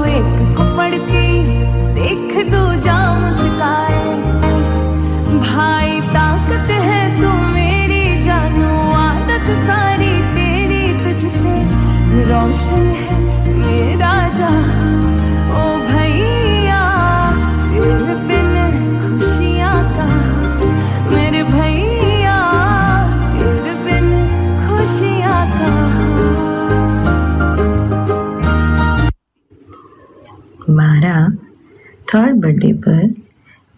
एक को पढ़ती देख दूजा मुस्काए। भाई ताकत है तू मेरी जानू, आदत सारी तेरी तुझसे रोशन है मेरा जहां। ओ भैया तेरे बिन खुशियां कहाँ, मेरे भैया तेरे बिन खुशियां कहाँ। મારા થર્ડ બર્થડે પર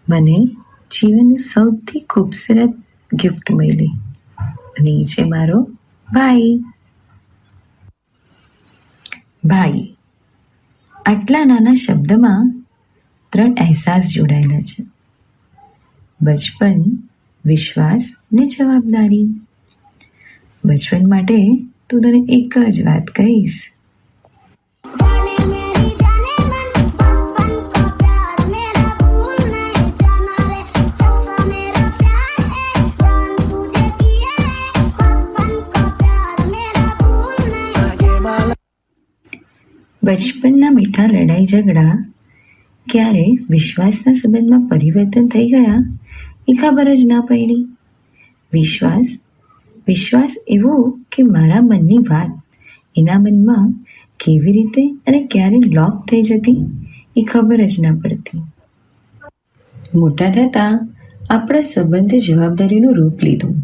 મને જીવનની સૌથી ખૂબસૂરત ગિફ્ટ મળી અને એ છે મારો ભાઈ. ભાઈ આટલા નાના શબ્દમાં 3 અહેસાસ જોડાયેલા છે: બચપન, વિશ્વાસ ને જવાબદારી. બચપન માટે તું તને એક જ વાત કહીશ, બચપનના મીઠા લડાઈ ઝઘડા ક્યારે વિશ્વાસના સંબંધમાં પરિવર્તન થઈ ગયા એ ખબર જ ના પડી. વિશ્વાસ એવો કે મારા મનની વાત એના મનમાં કેવી રીતે અને ક્યારે લોક થઈ જતી એ ખબર જ ના પડતી. મોટા થતાં આપણા સંબંધે જવાબદારીનું રૂપ લીધું.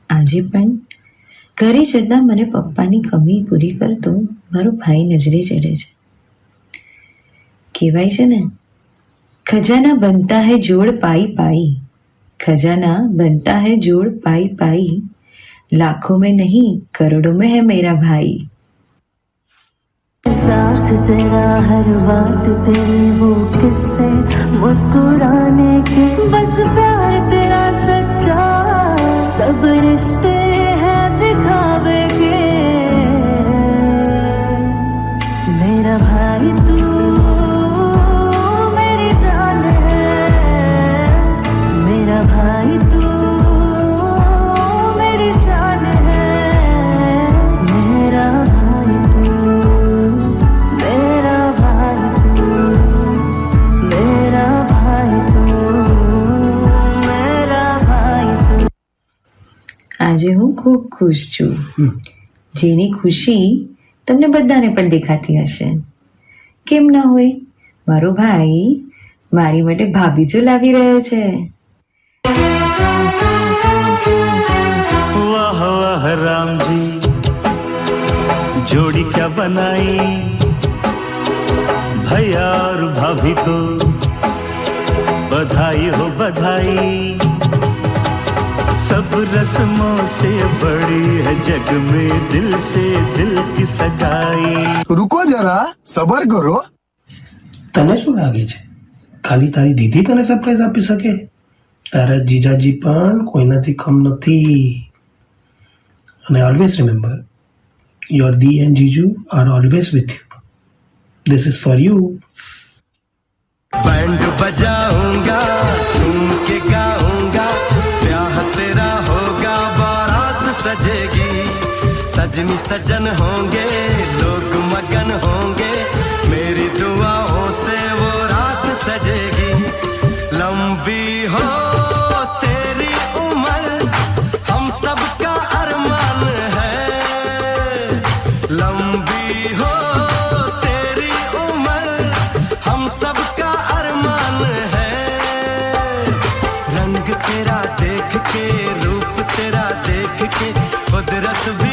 આજે પણ ઘરે જતાં મને પપ્પાની કમી પૂરી કરતો મારો ભાઈ નજરે ચડે છે. કહેવાય છે ને, ખજાના બનતા હૈ જોડ પાઈ પાઈ, खजाना बनता है जोड़ पाई पाई, लाखों में नहीं करोड़ों में है मेरा भाई. साथ तेरा हर बात तेरी वो किस्से मुस्कुराने के, बस प्यार तेरा सच्चा, सब रिश्ते हैं दिखावे के. मेरा भाई तू मेरी जान है, मेरा भाई तू मेरी जान है, मेरा भाई तू मेरा भाई तू मेरा भाई तू मेरा भाई तू. આજે હું ખૂબ ખુશ છું, જેની ખુશી તમને બધાને પણ દેખાતી હશે. કેમ ન હોય, મારો ભાઈ મારી માટે ભાભીજો લાવી રહ્યો છે. वाह वाह राम जी, जोड़ी क्या बनाई भैया और भाभी को, बधाई हो बधाई. सब रस्मों से बड़ी है जग में दिल से दिल की सगाई. रुको जरा, सबर करो. તને શું લાગે છે ખાલી તારી દીદી તને સરપ્રાઈઝ આપી શકે? તારા જીજાજી પણ કોઈનાથી કમ નથી. અને ઓલવેઝ રિમેમ્બર, યોર દી એન્ડ જીજુ are always with you. This is for you. Band बजाऊंगा, झूम के गाऊंगा, ब्याह तेरा होगा, बारात सजेगी, सजनी सजन होंगे, लोग मगन होंगे, मेरी दुआओं से वो रात सजेगी. लंबी हो तेरी उम्र, हम सबका अरमान है. लंबी हो तेरी उम्र, हम सबका अरमान है. रंग तेरा देख के, रूप तेरा देख के, कुदरत भी